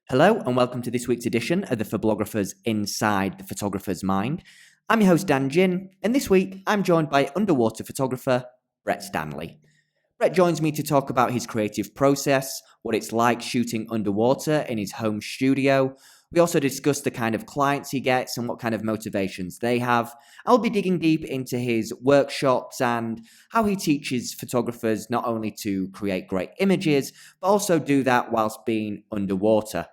Hello and welcome to this week's edition of the Phoblographer's Inside the Photographer's Mind. I'm your host Dan Gin, and this week I'm joined by underwater photographer Brett Stanley. Brett joins me to talk about his creative process, what it's like shooting underwater in his home studio. We also discuss the kind of clients he gets and what kind of motivations they have. I'll be digging deep into his workshops and how he teaches photographers not only to create great images, but also do that whilst being underwater.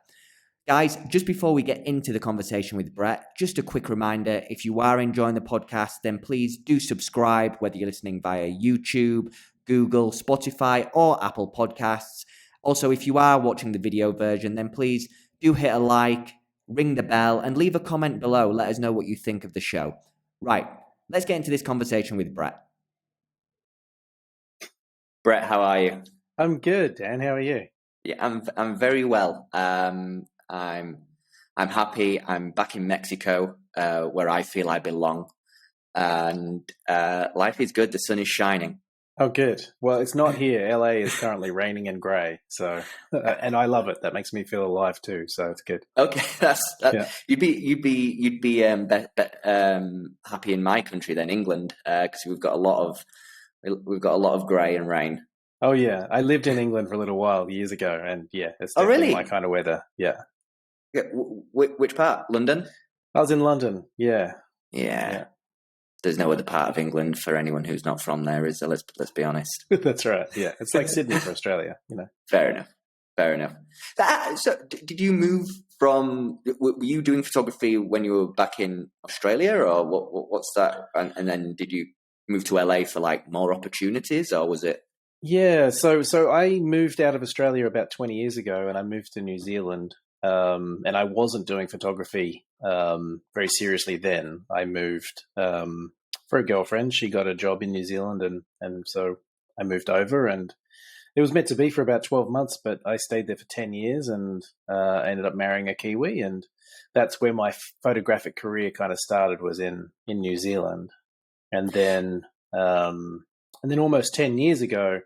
Guys, just before we get into the conversation with Brett, just a quick reminder, if you are enjoying the podcast, then please do subscribe, whether you're listening via YouTube, Google, Spotify, or Apple Podcasts. Also, if you are watching the video version, then please do hit a like, ring the bell, and leave a comment below. Let us know what you think of the show. Right, let's get into this conversation with Brett. Brett, how are you? I'm good, Dan. How are you? Yeah, I'm very well. I'm happy. I'm back in Mexico, where I feel I belong, and life is good. The sun is shining. Oh, good. Well, it's not here. LA is currently raining and grey, so and I love it. That makes me feel alive too. So it's good. Okay, that's Yeah. You'd be happy in my country then, England, because we've got a lot of grey and rain. Oh yeah, I lived in England for a little while years ago, and yeah, it's Oh, definitely really? my kind of weather. Yeah. Yeah, which part? London? I was in London. Yeah. Yeah. There's no other part of England for anyone who's not from there, is there? Let's be honest. That's right. Yeah, it's like Sydney for Australia. Fair enough. So, did you move from? Were you doing photography when you were back in Australia, or what's that? And then did you move to LA for like more opportunities, or was it? Yeah. So I moved out of Australia about 20 years ago, and I moved to New Zealand. And I wasn't doing photography very seriously then. I moved for a girlfriend. She got a job in New Zealand, and so I moved over, and it was meant to be for about 12 months, but I stayed there for 10 years and ended up marrying a Kiwi, and that's where my photographic career kind of started, was in New Zealand. And then almost 10 years ago,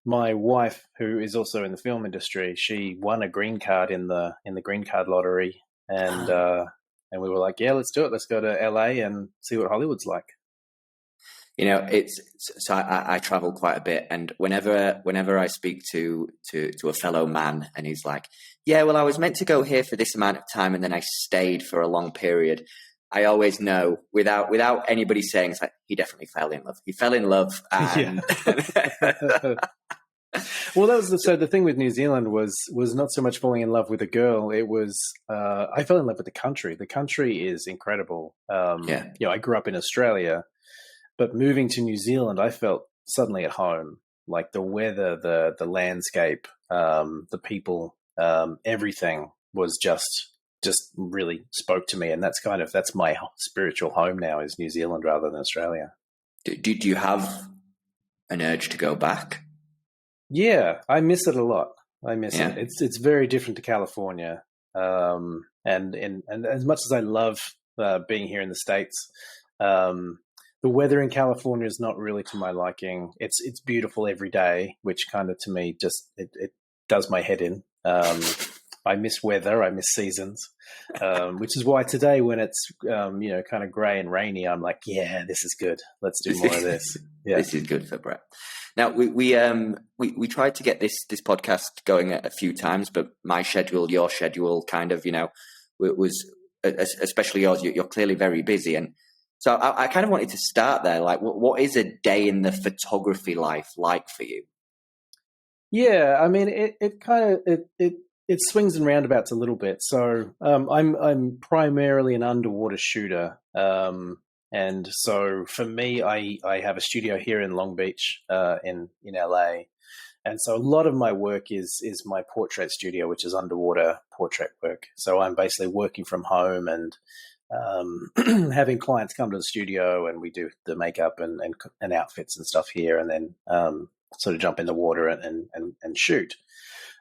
my wife, who is also in the film industry, she won a green card in the green card lottery, and we were like, yeah, let's do it. Let's go to LA and see what Hollywood's like. You know, I travel quite a bit, and whenever I speak to a fellow man, and he's like, yeah, well, I was meant to go here for this amount of time, and then I stayed for a long period. I always know without anybody saying, it's like, he definitely fell in love. He fell in love. And Yeah. Well, so the thing with New Zealand was not so much falling in love with a girl. It was I fell in love with the country. The country is incredible. I grew up in Australia, but moving to New Zealand, I felt suddenly at home. Like the weather, the landscape, the people, everything was just really spoke to me, and that's my spiritual home now, is New Zealand rather than Australia. Do you have an urge to go back? Yeah, I miss it a lot. I miss it. It's very different to California, and as much as I love being here in the States, the weather in California is not really to my liking. It's beautiful every day, which kind of to me just it does my head in. I miss weather. I miss seasons, which is why today, when it's kind of grey and rainy, I'm like, yeah, this is good. Let's do more of this. Yeah, this is good for Brett. Now we tried to get this podcast going a few times, but my schedule, your schedule, kind of, it was, especially yours. You're clearly very busy, and so I kind of wanted to start there. Like, what is a day in the photography life like for you? Yeah, I mean, it swings and roundabouts a little bit. So I'm primarily an underwater shooter, and so for me, I have a studio here in Long Beach, in LA, and so a lot of my work is my portrait studio, which is underwater portrait work. So I'm basically working from home and having clients come to the studio, and we do the makeup and outfits and stuff here, and then sort of jump in the water and shoot.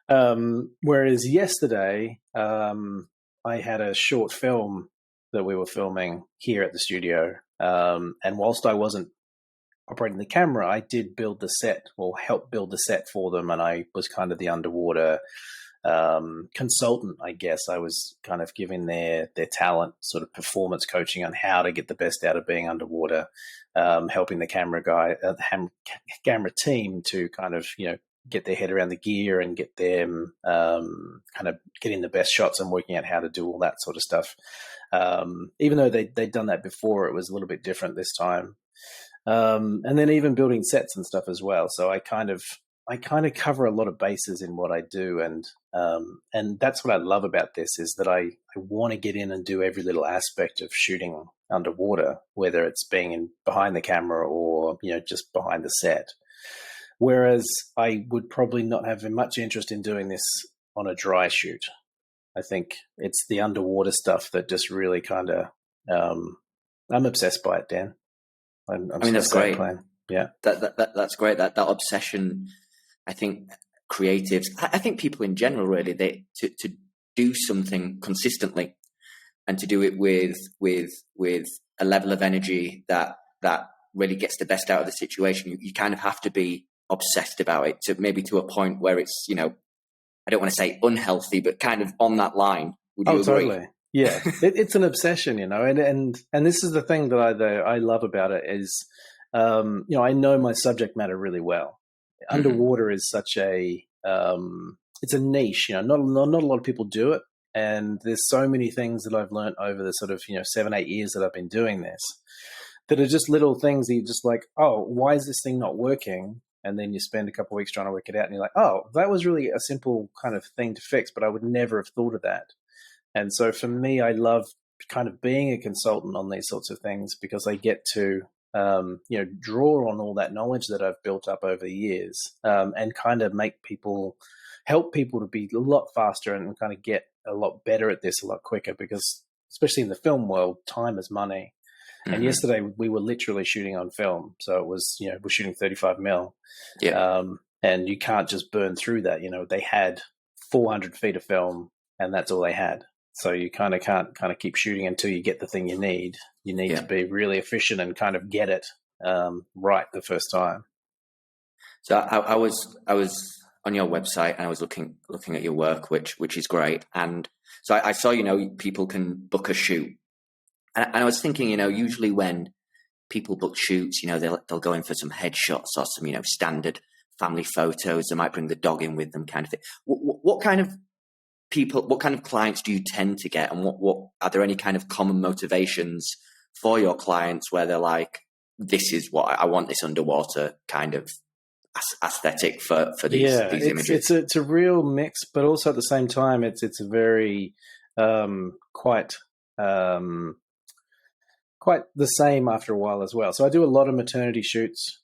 Whereas yesterday, I had a short film that we were filming here at the studio. And whilst I wasn't operating the camera, I did build the set, or help build the set for them. And I was kind of the underwater consultant, I guess. I was kind of giving their talent sort of performance coaching on how to get the best out of being underwater, helping the camera team to kind of, get their head around the gear and get them kind of getting the best shots and working out how to do all that sort of stuff. Even though they'd done that before, it was a little bit different this time. And then even building sets and stuff as well. So I kind of cover a lot of bases in what I do, and that's what I love about this, is that I want to get in and do every little aspect of shooting underwater, whether it's being behind the camera or just behind the set. Whereas I would probably not have much interest in doing this on a dry shoot. I think it's the underwater stuff that just really kind of I'm obsessed by it, Dan. I mean, that's great. Yeah, that's great. That obsession. I think creatives. I think people in general, really, to do something consistently and to do it with a level of energy that really gets the best out of the situation. You kind of have to be obsessed about it, to a point where it's, I don't want to say unhealthy, but kind of on that line. Would you agree? Totally. Yeah, it's an obsession, and this is the thing that I love about it is, I know my subject matter really well. Underwater is such a it's a niche, not a lot of people do it, and there's so many things that I've learned over the sort of 7-8 years that I've been doing this, that are just little things that you're just like, oh, why is this thing not working? And then you spend a couple of weeks trying to work it out, and you're like, oh, that was really a simple kind of thing to fix, but I would never have thought of that. And so for me, I love kind of being a consultant on these sorts of things, because I get to, draw on all that knowledge that I've built up over the years, and kind of help people to be a lot faster and kind of get a lot better at this a lot quicker, because especially in the film world, time is money. And yesterday we were literally shooting on film. So it was, we're shooting 35 mil. Yeah. And you can't just burn through that. They had 400 feet of film, and that's all they had. So you can't keep shooting until you get the thing you need. You need to be really efficient and kind of get it right the first time. So I was on your website, and I was looking at your work, which is great. And so I saw, people can book a shoot. And I was thinking, usually when people book shoots, they'll go in for some headshots or some, standard family photos. They might bring the dog in with them, kind of thing. What kind of people, what kind of clients do you tend to get? And what are there any kind of common motivations for your clients where they're like, this is what I want, this underwater kind of aesthetic for these images? It's a real mix, but also at the same time, it's a very quite the same after a while as well. So I do a lot of maternity shoots.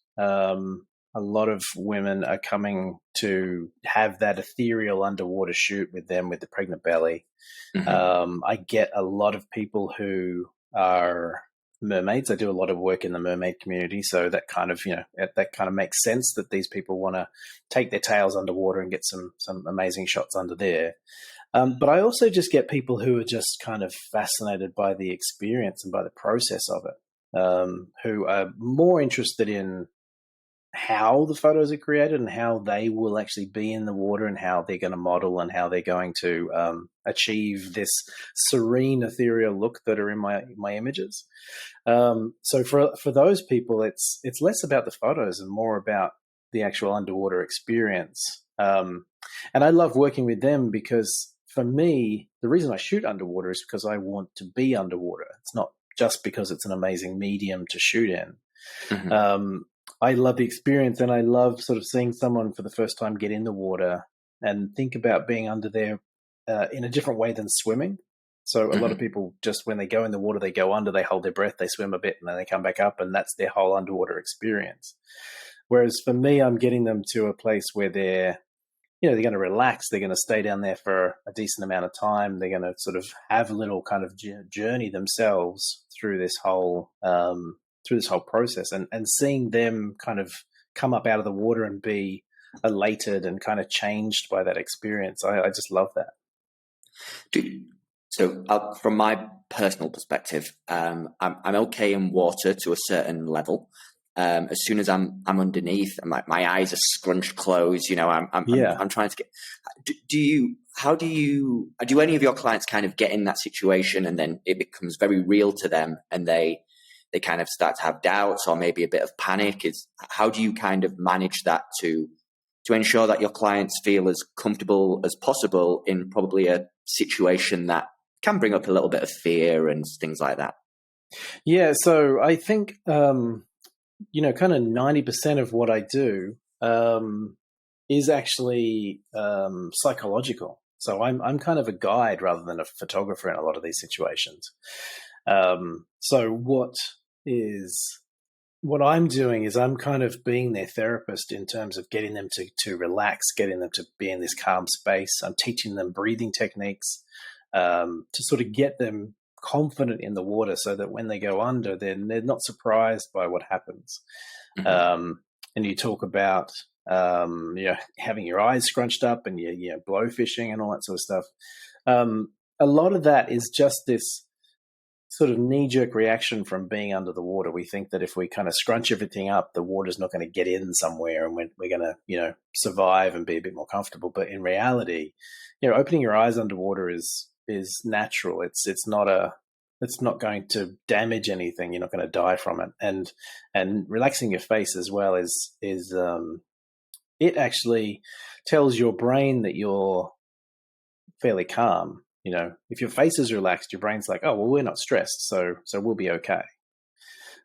A lot of women are coming to have that ethereal underwater shoot with them with the pregnant belly. I get a lot of people who are mermaids. I do a lot of work in the mermaid community, so that kind of that kind of makes sense that these people want to take their tails underwater and get some amazing shots under there. But I also just get people who are just kind of fascinated by the experience and by the process of it, who are more interested in how the photos are created and how they will actually be in the water and how they're going to model and how they're going to achieve this serene, ethereal look that are in my images. So for those people, it's less about the photos and more about the actual underwater experience. And I love working with them because for me, the reason I shoot underwater is because I want to be underwater. It's not just because it's an amazing medium to shoot in. I love the experience, and I love sort of seeing someone for the first time get in the water and think about being under there in a different way than swimming. So a lot of people, just when they go in the water, they go under, they hold their breath, they swim a bit, and then they come back up, and that's their whole underwater experience. Whereas for me, I'm getting them to a place where they're going to relax. They're going to stay down there for a decent amount of time. They're going to sort of have a little kind of journey themselves through this whole process, and seeing them kind of come up out of the water and be elated and kind of changed by that experience. I just love that. So from my personal perspective, I'm okay in water to a certain level. as soon as I'm underneath, my eyes are scrunched closed. You know, I'm trying to get. Do any of your clients kind of get in that situation, and then it becomes very real to them, and they kind of start to have doubts or maybe a bit of panic? How do you kind of manage that to ensure that your clients feel as comfortable as possible in probably a situation that can bring up a little bit of fear and things like that? Yeah, so I think kind of 90% of what I do is actually psychological. So I'm kind of a guide rather than a photographer in a lot of these situations. So what I'm doing is I'm kind of being their therapist in terms of getting them to relax, getting them to be in this calm space. I'm teaching them breathing techniques to sort of get them confident in the water so that when they go under, they're not surprised by what happens. Mm-hmm. And you talk about having your eyes scrunched up and blowfishing and all that sort of stuff. A lot of that is just this sort of knee-jerk reaction from being under the water. We think that if we kind of scrunch everything up, the water's not going to get in somewhere and we're going to, survive and be a bit more comfortable. But in reality, opening your eyes underwater is natural. It's not going to damage anything. You're not going to die from it. And relaxing your face as well is it actually tells your brain that you're fairly calm. If your face is relaxed, your brain's like, oh, well, we're not stressed, so we'll be okay.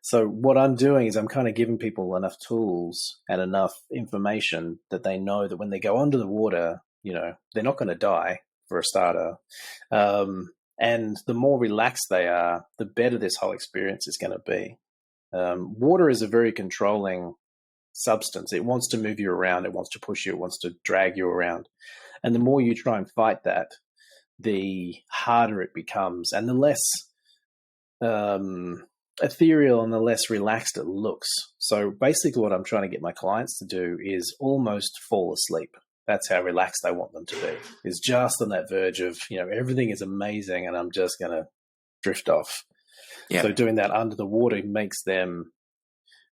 So what I'm doing is I'm kind of giving people enough tools and enough information that they know that when they go under the water, they're not going to die, for a starter. And the more relaxed they are, the better this whole experience is going to be. Water is a very controlling substance. It wants to move you around. It wants to push you. It wants to drag you around. And the more you try and fight that, the harder it becomes and the less ethereal and the less relaxed it looks. So basically what I'm trying to get my clients to do is almost fall asleep. That's how relaxed I want them to be, is just on that verge of, everything is amazing and I'm just going to drift off. Yep. So doing that under the water makes them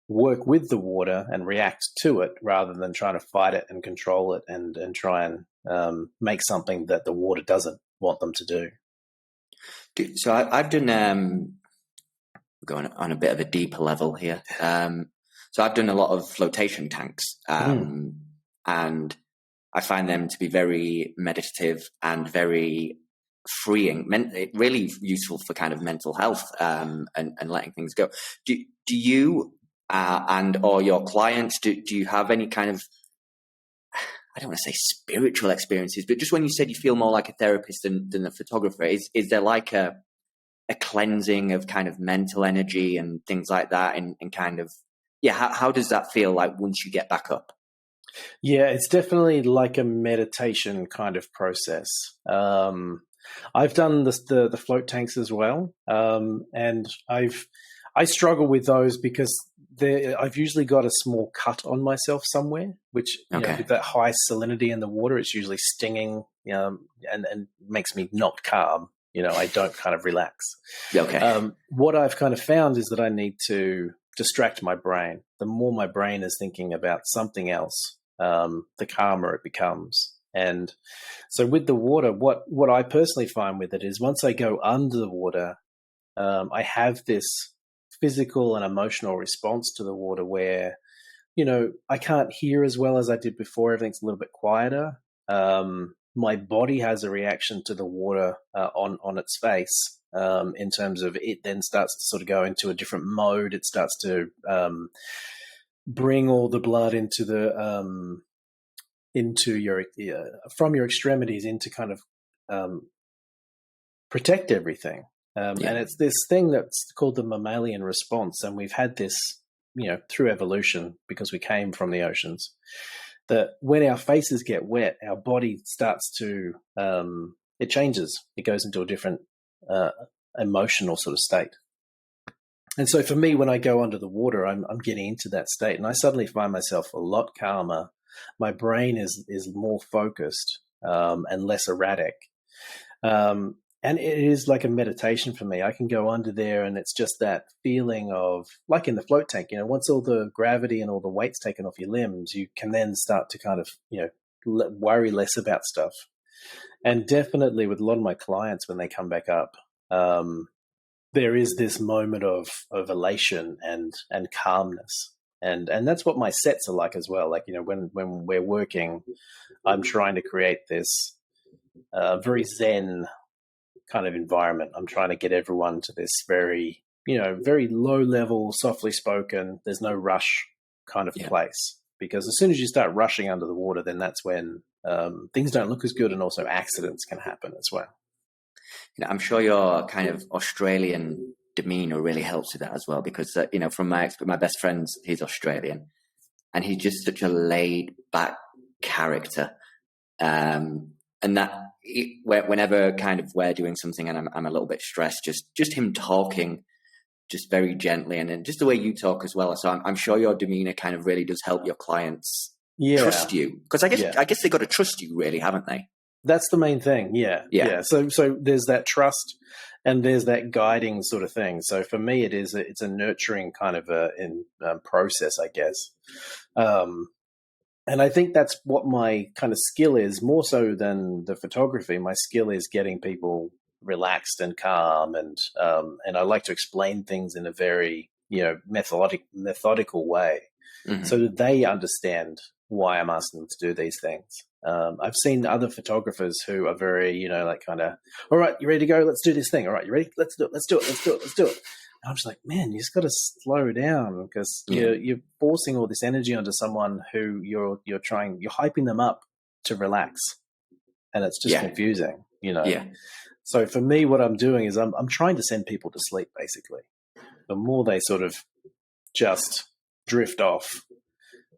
work with the water and react to it rather than trying to fight it and control it and try and make something that the water doesn't want them to do. So I've done, going on a bit of a deeper level here. So I've done a lot of flotation tanks and I find them to be very meditative and very freeing, really useful for kind of mental health and letting things go. Do you or your clients, do you have any kind of, I don't want to say spiritual experiences, but just when you said you feel more like a therapist than a photographer, is there like a cleansing of kind of mental energy and things like that and kind of, how does that feel like once you get back up? Yeah, it's definitely like a meditation kind of process. I've done the float tanks as well, and I struggle with those because I've usually got a small cut on myself somewhere, which with that high salinity in the water, it's usually stinging, and makes me not calm. I don't kind of relax. Okay. What I've kind of found is that I need to distract my brain. The more my brain is thinking about something else, the calmer it becomes. And so with the water, what I personally find with it is once I go under the water, I have this physical and emotional response to the water where, I can't hear as well as I did before. Everything's a little bit quieter. My body has a reaction to the water on its face in terms of it then starts to sort of go into a different mode. It starts to bring all the blood into your from your extremities into kind of protect everything. And it's this thing that's called the mammalian response. And we've had this, through evolution because we came from the oceans, that when our faces get wet, our body starts to, it changes. It goes into a different emotional sort of state. And so for me, when I go under the water, I'm getting into that state and I suddenly find myself a lot calmer. My brain is more focused and less erratic. And it is like a meditation for me. I can go under there and it's just that feeling of, like in the float tank, once all the gravity and all the weight's taken off your limbs, you can then start to kind of, worry less about stuff. And definitely with a lot of my clients, when they come back up, there is this moment of elation and calmness. And that's what my sets are like as well. Like, when we're working, I'm trying to create this very Zen kind of environment. I'm trying to get everyone to this very, very low level, softly spoken, there's no rush kind of place. Because as soon as you start rushing under the water, then that's when things don't look as good, and also accidents can happen as well. I'm sure your kind of Australian demeanor really helps with that as well, because from my best friend, he's Australian, and he's just such a laid back character, and that whenever kind of we're doing something and I'm a little bit stressed, just him talking just very gently, and then just the way you talk as well. So I'm sure your demeanor kind of really does help your clients trust you, because I guess they got to trust you, really, haven't they? That's the main thing. Yeah. So there's that trust, and there's that guiding sort of thing. So for me, it's a nurturing kind of process, I guess. And I think that's what my kind of skill is, more so than the photography. My skill is getting people relaxed and calm, and I like to explain things in a very methodical way, so that they understand why I'm asking them to do these things. I've seen other photographers who are very, all right, you ready to go? Let's do this thing. All right, you ready? Let's do it. And I'm just like, man, you just got to slow down, because you're forcing all this energy onto someone who you're hyping them up to relax, and it's just confusing, Yeah. So for me, what I'm doing is I'm trying to send people to sleep, basically. The more they sort of just drift off,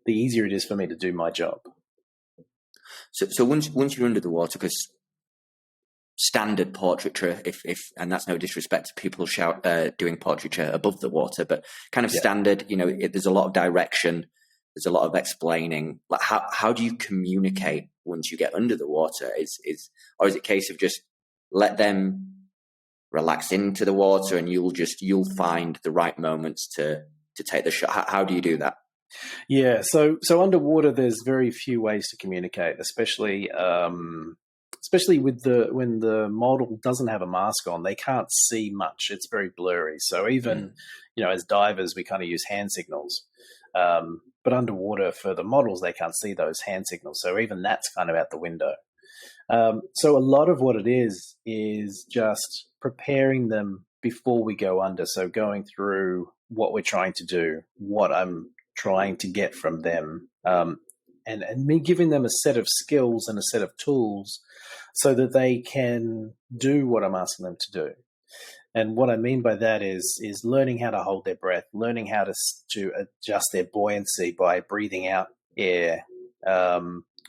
the easier it is for me to do my job. So once you're under the water, because standard portraiture, if and that's no disrespect to people doing portraiture above the water, but kind of standard, there's a lot of direction, there's a lot of explaining. Like how do you communicate once you get under the water? Is it a case of just let them relax into the water, and you'll find the right moments to take the shot? How do you do that? Yeah, so underwater, there's very few ways to communicate, especially when the model doesn't have a mask on. They can't see much; it's very blurry. So even as divers, we kind of use hand signals, but underwater for the models, they can't see those hand signals. So even that's kind of out the window. So a lot of what it is just preparing them before we go under. So going through what we're trying to do, what I'm trying to get from them, and me giving them a set of skills and a set of tools so that they can do what I'm asking them to do. And what I mean by that is learning how to hold their breath, learning how to adjust their buoyancy by breathing out air,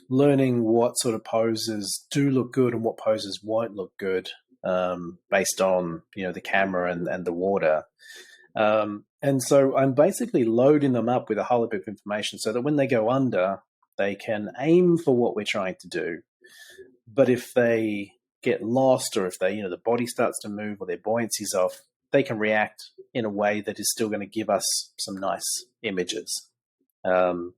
learning what sort of poses do look good and what poses won't look good, based on the camera and the water. And so I'm basically loading them up with a whole heap of information so that when they go under, they can aim for what we're trying to do. But if they get lost, or if the body starts to move or their buoyancy's off, they can react in a way that is still going to give us some nice images. And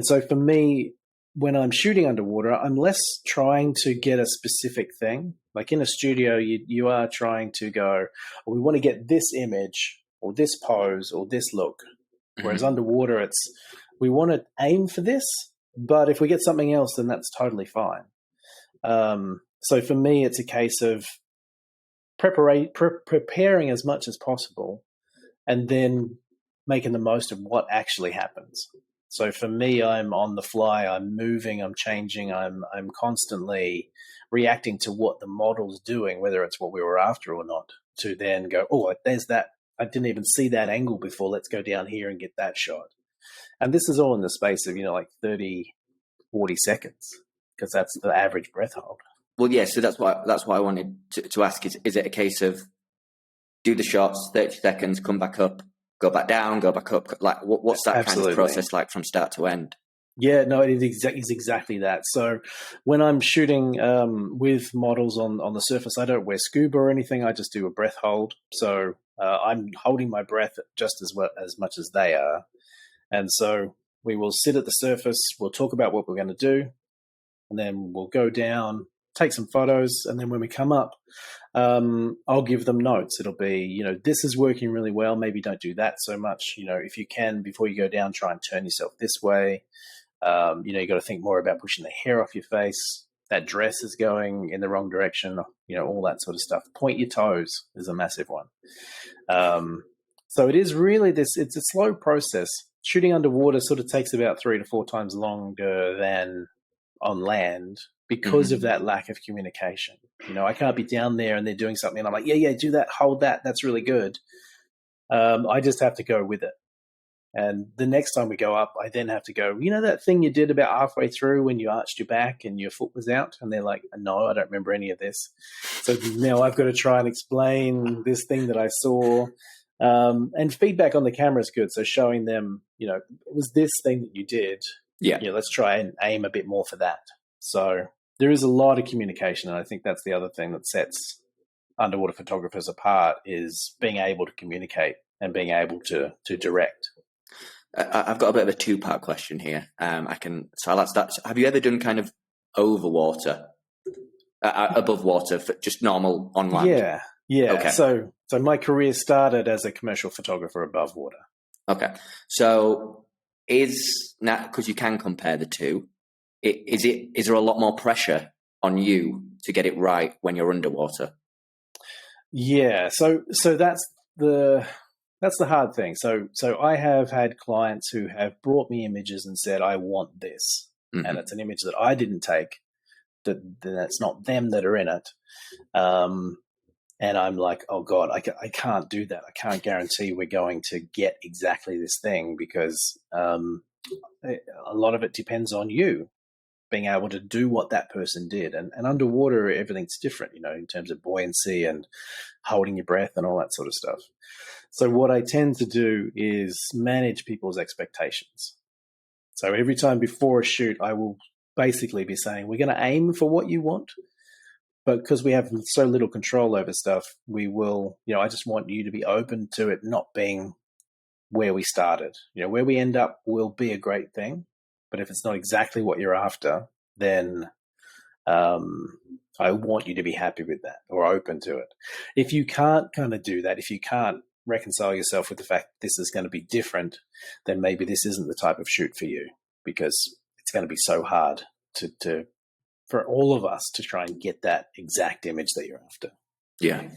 so for me, when I'm shooting underwater, I'm less trying to get a specific thing. Like in a studio, you are trying to go, we want to get this image or this pose or this look. Whereas underwater, we want to aim for this, but if we get something else, then that's totally fine. So for me, it's a case of preparing as much as possible, and then making the most of what actually happens. So for me, I'm on the fly, I'm moving, I'm changing, I'm constantly reacting to what the model's doing, whether it's what we were after or not, to then go, oh, there's that. I didn't even see that angle before. Let's go down here and get that shot. And this is all in the space of, like 30, 40 seconds, because that's the average breath hold. Well, yeah, so that's what I wanted to ask. Is it a case of do the shots, 30 seconds, come back up, go back down, go back up? Like, what's that Absolutely. kind of process like from start to end? Yeah, no, it is exactly that. So when I'm shooting with models on the surface, I don't wear scuba or anything. I just do a breath hold. So I'm holding my breath just as much as they are. And so we will sit at the surface. We'll talk about what we're going to do, and then we'll go down, take some photos, and then when we come up, I'll give them notes. It'll be, this is working really well. Maybe don't do that so much. If you can, before you go down, try and turn yourself this way. You got to think more about pushing the hair off your face. That dress is going in the wrong direction, all that sort of stuff. Point your toes is a massive one. So it is really it's a slow process. Shooting underwater sort of takes about 3 to 4 times longer than on land because of that lack of communication. I can't be down there and they're doing something and I'm like, yeah, do that, hold that. That's really good. I just have to go with it. And the next time we go up, I then have to go, that thing you did about halfway through when you arched your back and your foot was out? And they're like, no, I don't remember any of this. So now I've got to try and explain this thing that I saw. And feedback on the camera is good. So showing them, it was this thing that you did. Yeah. Let's try and aim a bit more for that. So there is a lot of communication. And I think that's the other thing that sets underwater photographers apart is being able to communicate and being able to direct. I've got a bit of a 2-part question here. So I'll start. Have you ever done kind of over water, above water, for just normal on land? Yeah. Okay. So my career started as a commercial photographer above water. Okay. So is now, because you can compare the two, is there a lot more pressure on you to get it right when you're underwater? Yeah. So that's the hard thing. So I have had clients who have brought me images and said, I want this. And it's an image that I didn't take, that's not them that are in it. And I'm like, oh God, I can't do that. I can't guarantee we're going to get exactly this thing because a lot of it depends on you being able to do what that person did. And underwater, everything's different, in terms of buoyancy and holding your breath and all that sort of stuff. So what I tend to do is manage people's expectations. So every time before a shoot, I will basically be saying, we're going to aim for what you want. But because we have so little control over stuff, we will, I just want you to be open to it not being where we started. Where we end up will be a great thing. But if it's not exactly what you're after, then I want you to be happy with that or open to it. If you can't kind of do that, if you can't reconcile yourself with the fact this is going to be different, then maybe this isn't the type of shoot for you because it's going to be so hard to for all of us to try and get that exact image that you're after. Yeah.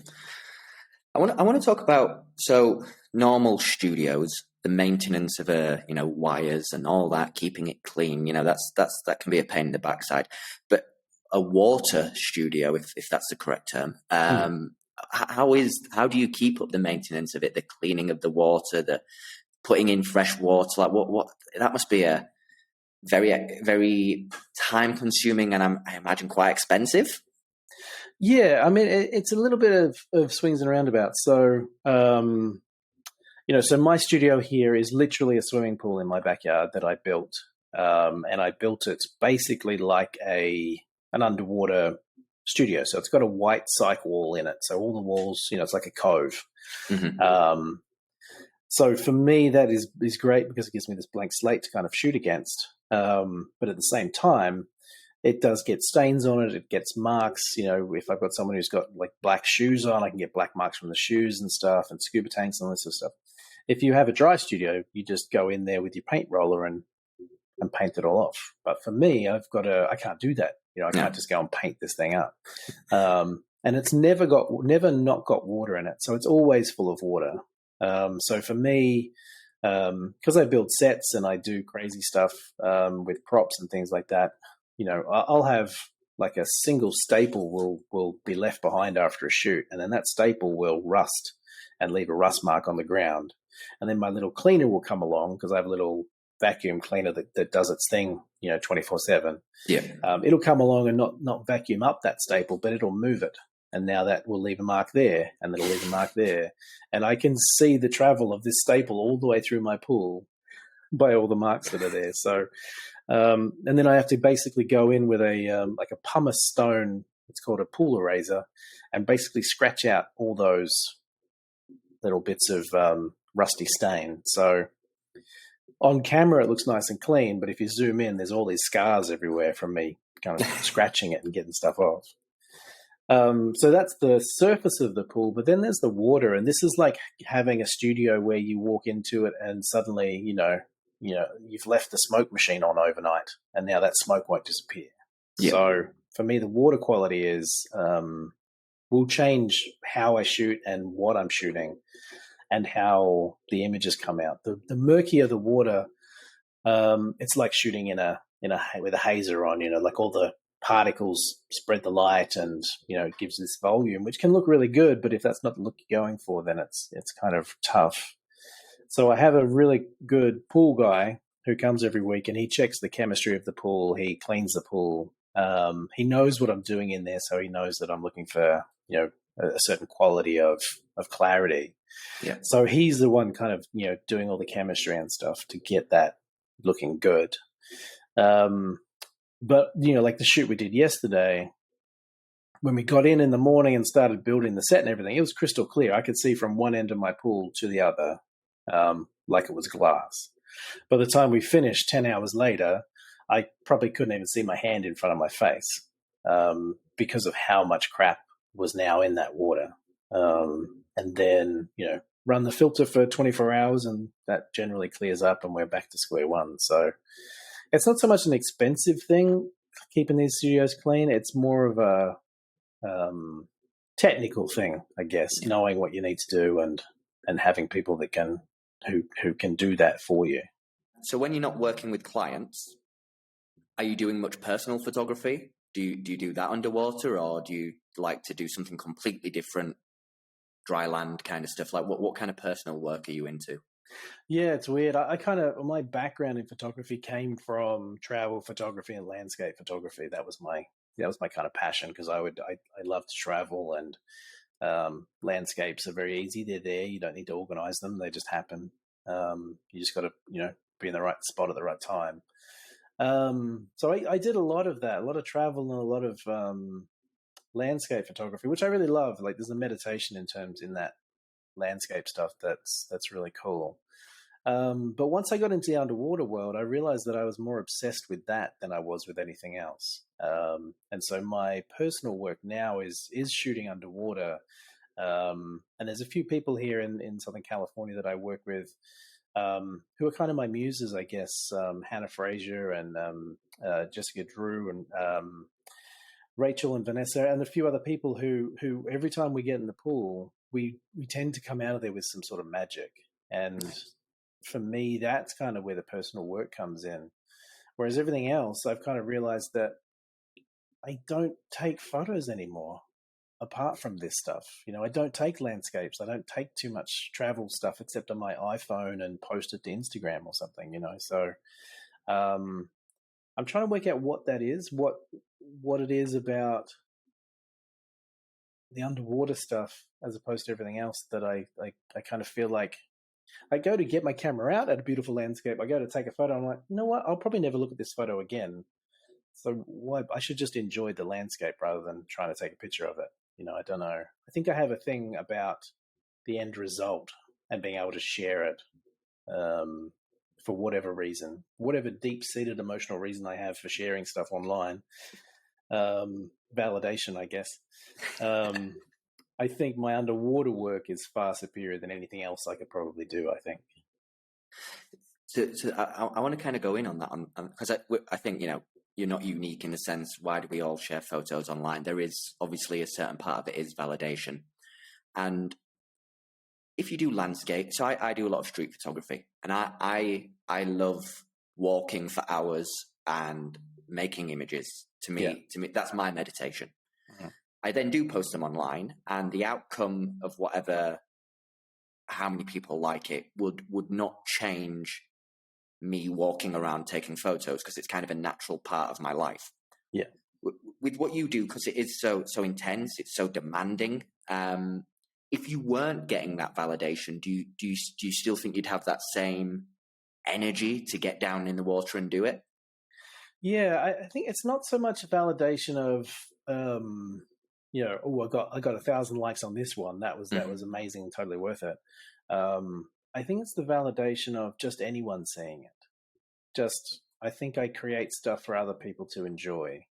I want to talk about, so normal studios, the maintenance of wires and all that, keeping it clean, that can be a pain in the backside. But a water studio, if that's the correct term, how do you keep up the maintenance of it, the cleaning of the water, the putting in fresh water? Like what that must be a very, very time consuming and I imagine quite expensive. Yeah, I mean, it's a little bit of swings and roundabouts. So, so my studio here is literally a swimming pool in my backyard that I built. And I built it basically like an underwater studio. So it's got a white cyc wall in it. So all the walls, it's like a cove. So for me, that is great because it gives me this blank slate to kind of shoot against. But at the same time, it does get stains on it. It gets marks. If I've got someone who's got like black shoes on, I can get black marks from the shoes and stuff and scuba tanks and all this sort of stuff. If you have a dry studio, you just go in there with your paint roller and paint it all off. But for me, I can't do that. I can't just go and paint this thing up. And it's never not got water in it. So it's always full of water. So for me, because I build sets and I do crazy stuff with props and things like that, I'll have like a single staple will be left behind after a shoot, and then that staple will rust and leave a rust mark on the ground. And then my little cleaner will come along because I have a little vacuum cleaner that does its thing, 24/7. Yeah. It'll come along and not vacuum up that staple, but it'll move it. And now that will leave a mark there, and it'll leave a mark there. And I can see the travel of this staple all the way through my pool by all the marks that are there. So And then I have to basically go in with a like a pumice stone. It's called a pool eraser, and basically scratch out all those little bits of rusty stain. So on camera, it looks nice and clean, but if you zoom in, there's all these scars everywhere from me kind of scratching it and getting stuff off. So that's the surface of the pool, but then there's the water, and this is like having a studio where you walk into it and suddenly, you've left the smoke machine on overnight, and now that smoke won't disappear. Yeah. So for me, the water quality will change how I shoot and what I'm shooting, and how the images come out. The murkier the water, it's like shooting with a hazer on. Like all the particles spread the light, and it gives this volume, which can look really good. But if that's not the look you're going for, then it's kind of tough. So I have a really good pool guy who comes every week, and he checks the chemistry of the pool. He cleans the pool. He knows what I'm doing in there, so he knows that I'm looking for a certain quality of clarity. Yeah. So he's the one kind of doing all the chemistry and stuff to get that looking good. But like the shoot we did yesterday, when we got in the morning and started building the set and everything, it was crystal clear. I could see from one end of my pool to the other, like it was glass. By the time we finished 10 hours later, I probably couldn't even see my hand in front of my face, because of how much crap was now in that water. And then, run the filter for 24 hours, and that generally clears up and we're back to square one. So it's not so much an expensive thing, keeping these studios clean. It's more of a technical thing, I guess, knowing what you need to do and having people that who can do that for you. So when you're not working with clients, are you doing much personal photography? Do you do that underwater, or do you like to do something completely different, dry land kind of stuff? Like what kind of personal work are you into? Yeah, it's weird. My background in photography came from travel photography and landscape photography. That was my kind of passion, because I love to travel, and landscapes are very easy. They're there. You don't need to organize them. They just happen. You just got to be in the right spot at the right time. So I did a lot of that, a lot of travel and a lot of landscape photography, which I really love. Like there's a meditation in that landscape stuff that's really cool. But once I got into the underwater world, I realized that I was more obsessed with that than I was with anything else. And so my personal work now is shooting underwater. And there's a few people here in Southern California that I work with, who are kind of my muses, I guess. Hannah Fraser and Jessica Drew and Rachel and Vanessa, and a few other people who every time we get in the pool, we tend to come out of there with some sort of magic. And for me, that's kind of where the personal work comes in. Whereas everything else, I've kind of realized that I don't take photos anymore apart from this stuff. I don't take landscapes. I don't take too much travel stuff except on my iPhone and post it to Instagram or something, So I'm trying to work out what that is, what it is about the underwater stuff as opposed to everything else that I kind of feel like I go to get my camera out at a beautiful landscape. I go to take a photo. I'm like, you know what? I'll probably never look at this photo again. So why? I should just enjoy the landscape rather than trying to take a picture of it. I don't know. I think I have a thing about the end result and being able to share it, for whatever reason, whatever deep-seated emotional reason I have for sharing stuff online. Validation, I guess. I think my underwater work is far superior than anything else I could probably do, I think. So I want to kind of go in on that, because I think, you're not unique in the sense, why do we all share photos online? There is obviously a certain part of it is validation. And if you do landscape, so I do a lot of street photography, and I love walking for hours and making images. To me, that's my meditation. Mm-hmm. I then do post them online, and the outcome of how many people like it would not change me walking around taking photos, because it's kind of a natural part of my life. Yeah. With what you do, because it is so intense, it's so demanding. If you weren't getting that validation, do you still think you'd have that same energy to get down in the water and do it? Yeah, I think it's not so much a validation of oh, I got 1,000 likes on this one. That was amazing and totally worth it. I think it's the validation of just anyone seeing it. Just I think I create stuff for other people to enjoy.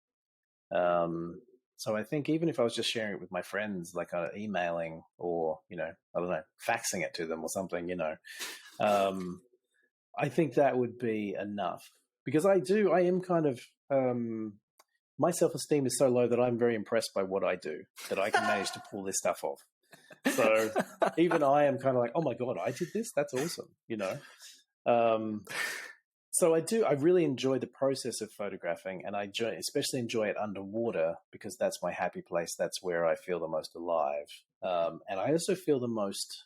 So I think even if I was just sharing it with my friends, like emailing or I don't know, faxing it to them or something, I think that would be enough. Because I am kind of, my self-esteem is so low that I'm very impressed by what I do, that I can manage to pull this stuff off. So even I am kind of like, oh my God, I did this? That's awesome, So I really enjoy the process of photographing, and I especially enjoy it underwater because that's my happy place. That's where I feel the most alive. And I also feel the most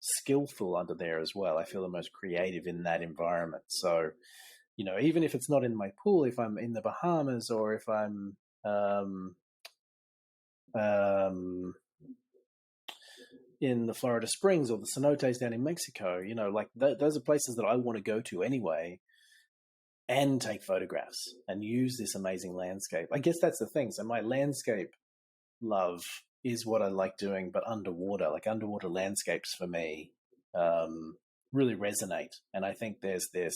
skillful under there as well. I feel the most creative in that environment. So, even if it's not in my pool, if I'm in the Bahamas or if I'm in the Florida Springs or the cenotes down in Mexico, those are places that I want to go to anyway and take photographs and use this amazing landscape. I guess that's the thing. So my landscape love is what I like doing, but underwater, like underwater landscapes for me, really resonate. And I think there's this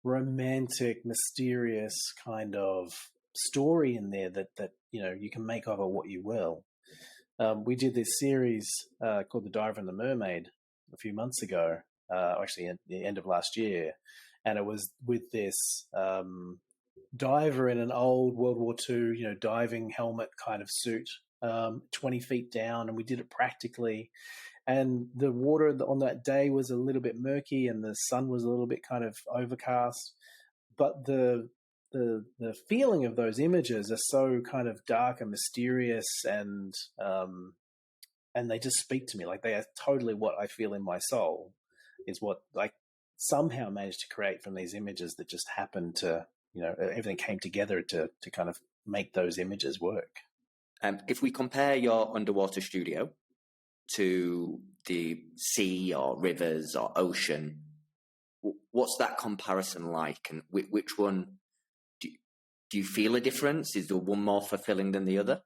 romantic, mysterious kind of story in there that you can make of it what you will. We did this series called The Diver and the Mermaid a few months ago, actually at the end of last year. And it was with this diver in an old World War II, diving helmet kind of suit, 20 feet down. And we did it practically. And the water on that day was a little bit murky and the sun was a little bit kind of overcast. But the feeling of those images are so kind of dark and mysterious, and they just speak to me. Like they are totally what I feel in my soul is what like somehow managed to create from these images that just happened to, everything came together to kind of make those images work. If we compare your underwater studio to the sea or rivers or ocean, what's that comparison like? And which one do you feel a difference? Is the one more fulfilling than the other?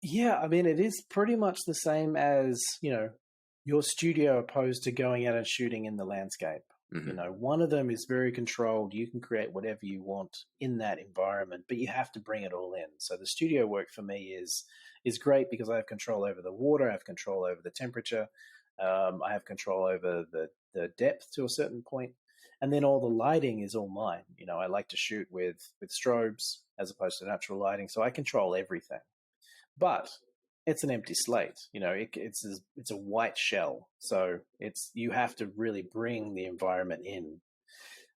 Yeah, I mean, it is pretty much the same as, your studio opposed to going out and shooting in the landscape. Mm-hmm. One of them is very controlled. You can create whatever you want in that environment, but you have to bring it all in. So the studio work for me is great because I have control over the water, I have control over the temperature, I have control over the depth to a certain point, and then all the lighting is all mine. I like to shoot with strobes as opposed to natural lighting, so I control everything. But it's an empty slate. It's a white shell. So you have to really bring the environment in.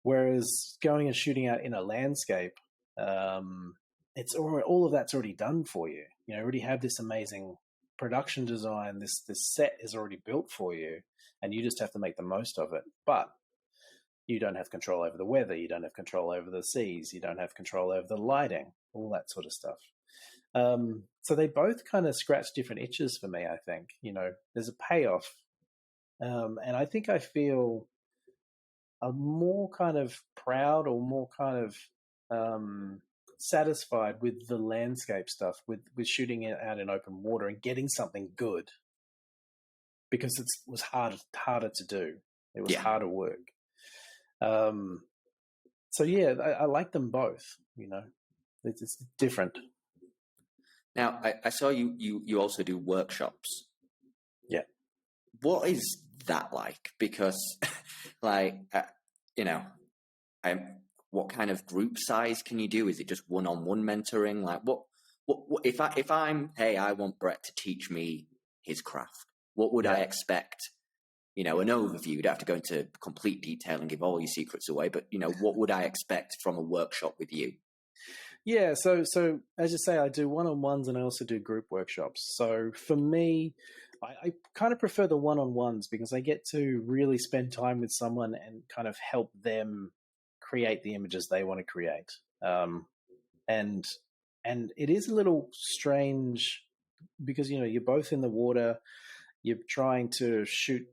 Whereas going and shooting out in a landscape, it's all of that's already done for you. You already have this amazing production design. This set is already built for you, and you just have to make the most of it. But you don't have control over the weather. You don't have control over the seas. You don't have control over the lighting, all that sort of stuff. So they both kind of scratch different itches for me, I think. There's a payoff. And I think I feel more kind of proud or more kind of satisfied with the landscape stuff, with shooting it out in open water and getting something good, because it was harder to do. It was harder work. So yeah, I like them both. It's different. Now, I saw you also do workshops. Yeah. What is that like? Because, what kind of group size can you do? Is it just one-on-one mentoring? Like, what if I'm, hey, I want Brett to teach me his craft. What would I expect? An overview. You don't have to go into complete detail and give all your secrets away, but what would I expect from a workshop with you? Yeah, so as you say, I do one-on-ones and I also do group workshops. So for me, I kind of prefer the one-on-ones because I get to really spend time with someone and kind of help them create the images they want to create. And it is a little strange because, you're both in the water, you're trying to shoot,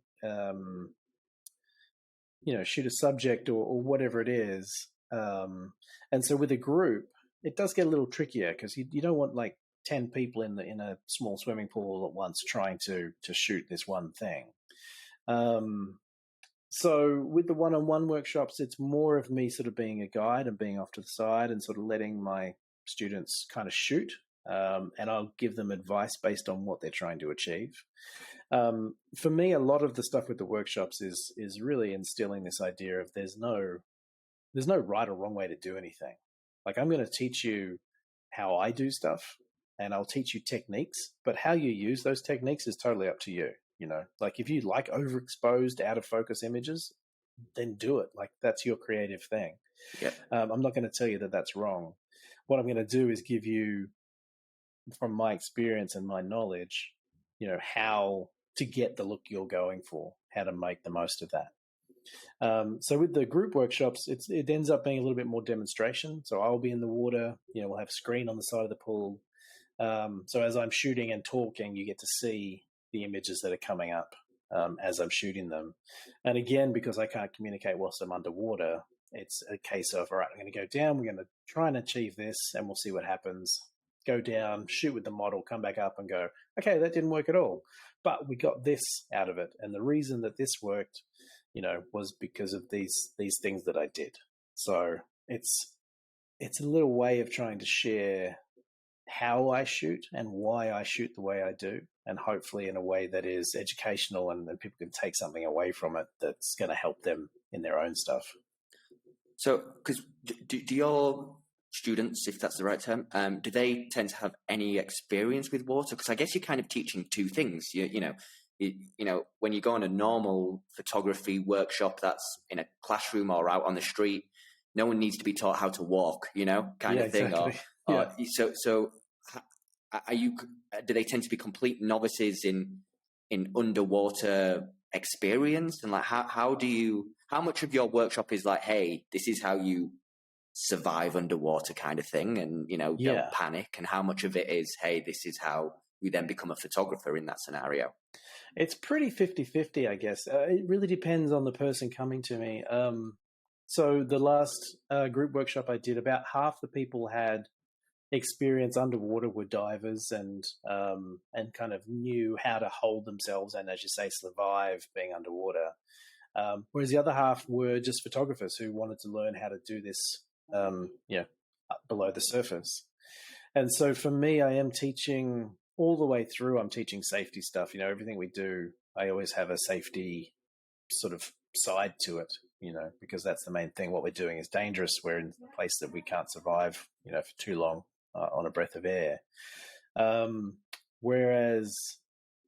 shoot a subject or whatever it is. And so with a group, it does get a little trickier because you don't want like 10 people in a small swimming pool at once trying to shoot this one thing. So with the one-on-one workshops, it's more of me sort of being a guide and being off to the side and sort of letting my students kind of shoot. And I'll give them advice based on what they're trying to achieve. For me, a lot of the stuff with the workshops is really instilling this idea of there's no right or wrong way to do anything. Like, I'm going to teach you how I do stuff, and I'll teach you techniques, but how you use those techniques is totally up to you. You know, like if you like overexposed, out of focus images, then do it. Like, that's your creative thing. Yeah. I'm not going to tell you that that's wrong. What I'm going to do is give you, from my experience and my knowledge, you know, how to get the look you're going for, how to make the most of that. So with the group workshops, it ends up being a little bit more demonstration. So I'll be in the water, you know, we'll have a screen on the side of the pool. So as I'm shooting and talking, you get to see the images that are coming up as I'm shooting them. And again, because I can't communicate whilst I'm underwater, it's a case of, all right, I'm going to go down, we're going to try and achieve this, and we'll see what happens. Go down, shoot with the model, come back up and go, okay, that didn't work at all. But we got this out of it. And the reason that this worked, you know, was because of these things that I did. So it's a little way of trying to share how I shoot and why I shoot the way I do, and hopefully in a way that is educational and people can take something away from it that's going to help them in their own stuff. So, because do your students, if that's the right term, do they tend to have any experience with water? Because I guess you're kind of teaching two things. You know, when you go on a normal photography workshop that's in a classroom or out on the street, no one needs to be taught how to walk, you know, kind of thing. Exactly. So do they tend to be complete novices in underwater experience? And like, how much of your workshop is like, hey, this is how you survive underwater kind of thing, and, you know, don't panic? And how much of it is, hey, this is how you then become a photographer in that scenario? It's pretty 50-50, I guess. It really depends on the person coming to me. So the last group workshop I did, about half the people had experience underwater, were divers and kind of knew how to hold themselves and, as you say, survive being underwater. Whereas the other half were just photographers who wanted to learn how to do this, below the surface. And so for me, I am teaching all the way through. I'm teaching safety stuff. You know, everything we do, I always have a safety sort of side to it, you know, because that's the main thing. What we're doing is dangerous. We're in a place that we can't survive, you know, for too long on a breath of air. Whereas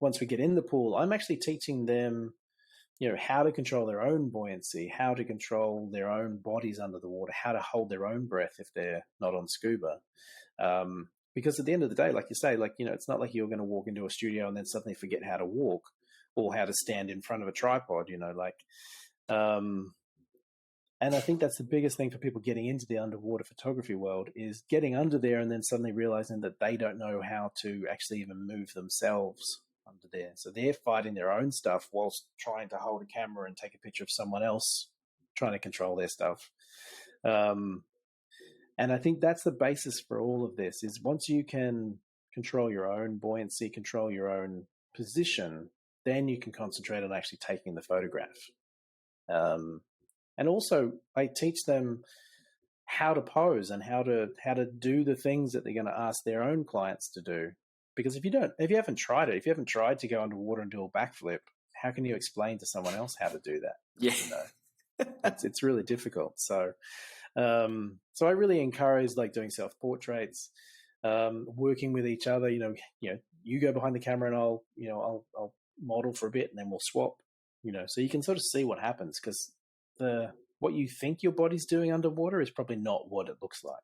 once we get in the pool, I'm actually teaching them, you know, how to control their own buoyancy, how to control their own bodies under the water, how to hold their own breath if they're not on scuba. Because at the end of the day, like you say, like, you know, it's not like you're going to walk into a studio and then suddenly forget how to walk or how to stand in front of a tripod, you know, like, and I think that's the biggest thing for people getting into the underwater photography world, is getting under there and then suddenly realizing that they don't know how to actually even move themselves under there. So they're fighting their own stuff whilst trying to hold a camera and take a picture of someone else trying to control their stuff. And I think that's the basis for all of this, is once you can control your own buoyancy, control your own position, then you can concentrate on actually taking the photograph. And also I teach them how to pose and how to do the things that they're going to ask their own clients to do. Because if you haven't tried to go underwater and do a backflip, how can you explain to someone else how to do that? Yeah. You know, it's really difficult. So I really encourage like doing self-portraits, working with each other. You know, you go behind the camera and I'll model for a bit and then we'll swap. You know, so you can sort of see what happens, because what you think your body's doing underwater is probably not what it looks like.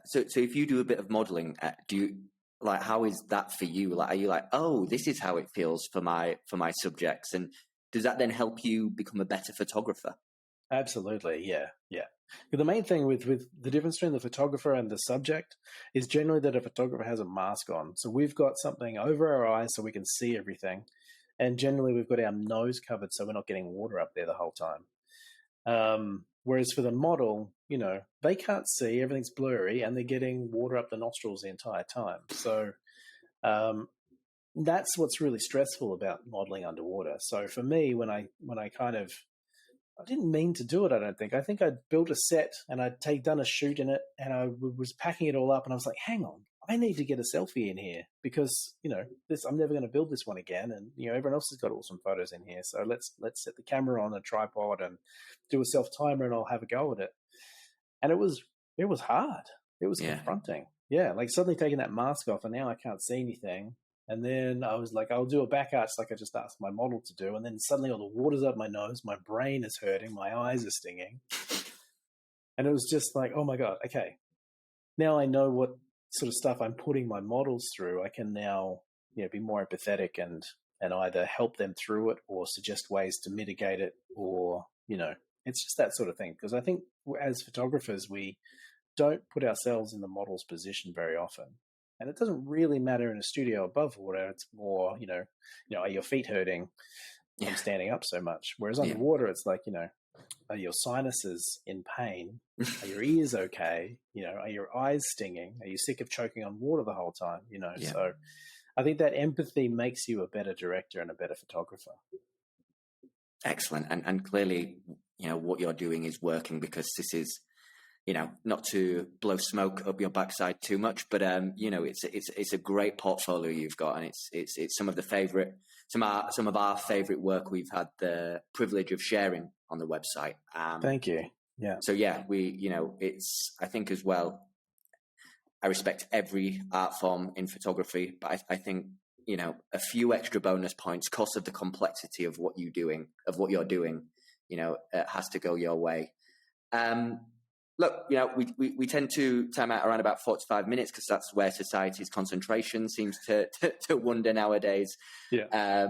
So if you do a bit of modeling, do you, like, how is that for you? Like, are you like, oh, this is how it feels for my subjects, and does that then help you become a better photographer? Absolutely, yeah. But the main thing with the difference between the photographer and the subject is generally that a photographer has a mask on. So we've got something over our eyes so we can see everything, and generally we've got our nose covered so we're not getting water up there the whole time. Whereas for the model, they can't see, everything's blurry, and they're getting water up the nostrils the entire time. So that's what's really stressful about modeling underwater. So for me, when I I didn't mean to do it, I don't think. I think I'd built a set and I'd done a shoot in it, and I was packing it all up, and I was like, hang on, I need to get a selfie in here because, this, I'm never going to build this one again. And, everyone else has got awesome photos in here. So let's set the camera on a tripod and do a self timer, and I'll have a go at it. And it was hard. It was confronting. Yeah. Like suddenly taking that mask off, and now I can't see anything. And then I was like, I'll do a back arch like I just asked my model to do. And then suddenly all the water's up my nose, my brain is hurting, my eyes are stinging. And it was just like, oh my God, okay. Now I know what sort of stuff I'm putting my models through. I can now be more empathetic and either help them through it or suggest ways to mitigate it, or, it's just that sort of thing. Because I think as photographers, we don't put ourselves in the model's position very often. And it doesn't really matter in a studio above water. It's more, are your feet hurting from standing up so much? Whereas underwater, it's like, are your sinuses in pain? Are your ears okay? Are your eyes stinging? Are you sick of choking on water the whole time? So I think that empathy makes you a better director and a better photographer. Excellent. And clearly, what you're doing is working, because this is, not to blow smoke up your backside too much, but it's a great portfolio you've got, and it's some of our favorite work we've had the privilege of sharing on the website. Thank you. Yeah. So it's, I think as well, I respect every art form in photography, but I think a few extra bonus points, because of the complexity of what you're doing, it has to go your way. Look, we tend to time out around about 45 minutes because that's where society's concentration seems to wander nowadays. Yeah.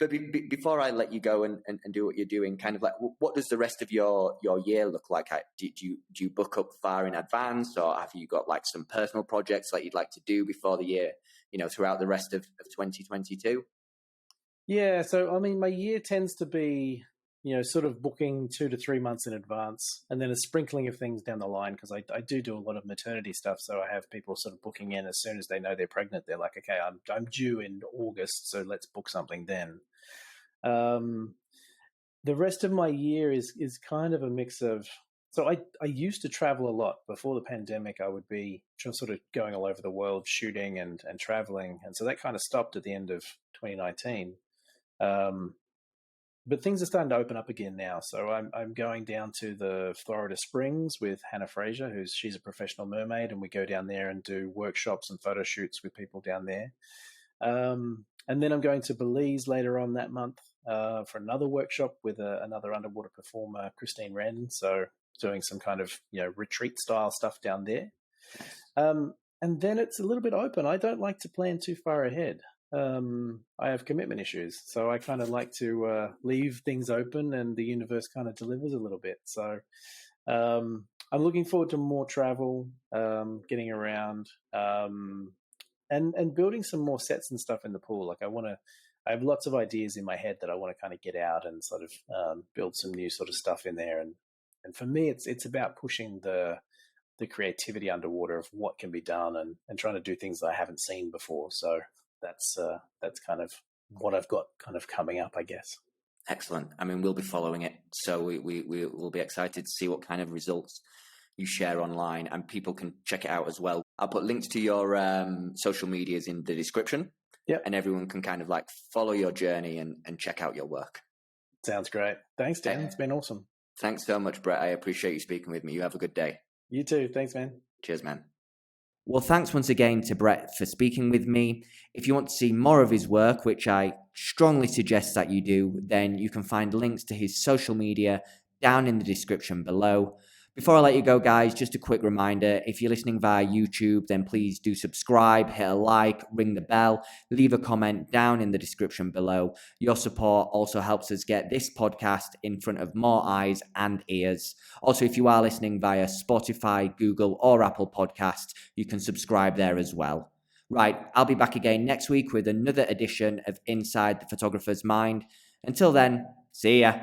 But before I let you go and do what you're doing, kind of like, what does the rest of your year look like? Do you book up far in advance, or have you got like some personal projects that you'd like to do before the year, throughout the rest of 2022? Yeah. So, I mean, my year tends to be, sort of booking 2 to 3 months in advance, and then a sprinkling of things down the line, because I do a lot of maternity stuff. So I have people sort of booking in as soon as they know they're pregnant. They're like, okay, I'm due in August, so let's book something then. The rest of my year is kind of a mix of, so I used to travel a lot before the pandemic. I would be sort of going all over the world shooting and traveling. And so that kind of stopped at the end of 2019. But things are starting to open up again now. So I'm going down to the Florida Springs with Hannah Fraser, she's a professional mermaid, and we go down there and do workshops and photo shoots with people down there. And then I'm going to Belize later on that month for another workshop with another underwater performer, Christine Wren. So doing some kind of retreat style stuff down there. And then it's a little bit open. I don't like to plan too far ahead. I have commitment issues, so I kind of like to leave things open, and the universe kind of delivers a little bit. So I'm looking forward to more travel, getting around, and building some more sets and stuff in the pool. Like I have lots of ideas in my head that I want to kind of get out and sort of build some new sort of stuff in there. And for me, it's about pushing the creativity underwater of what can be done, and trying to do things that I haven't seen before. So that's kind of what I've got kind of coming up, I guess. Excellent. I mean, we'll be following it, so we will be excited to see what kind of results you share online, and people can check it out as well. I'll put links to your social medias in the description. Yeah, and everyone can kind of like follow your journey and check out your work. Sounds great. Thanks, Dan. It's been awesome. Thanks so much, Brett. I appreciate you speaking with me. You have a good day. You too. Thanks, man. Cheers, man. Well, thanks once again to Brett for speaking with me. If you want to see more of his work, which I strongly suggest that you do, then you can find links to his social media down in the description below. Before I let you go, guys, just a quick reminder, if you're listening via YouTube, then please do subscribe, hit a like, ring the bell, leave a comment down in the description below. Your support also helps us get this podcast in front of more eyes and ears. Also, if you are listening via Spotify, Google, or Apple Podcasts, you can subscribe there as well. Right, I'll be back again next week with another edition of Inside the Photographer's Mind. Until then, see ya.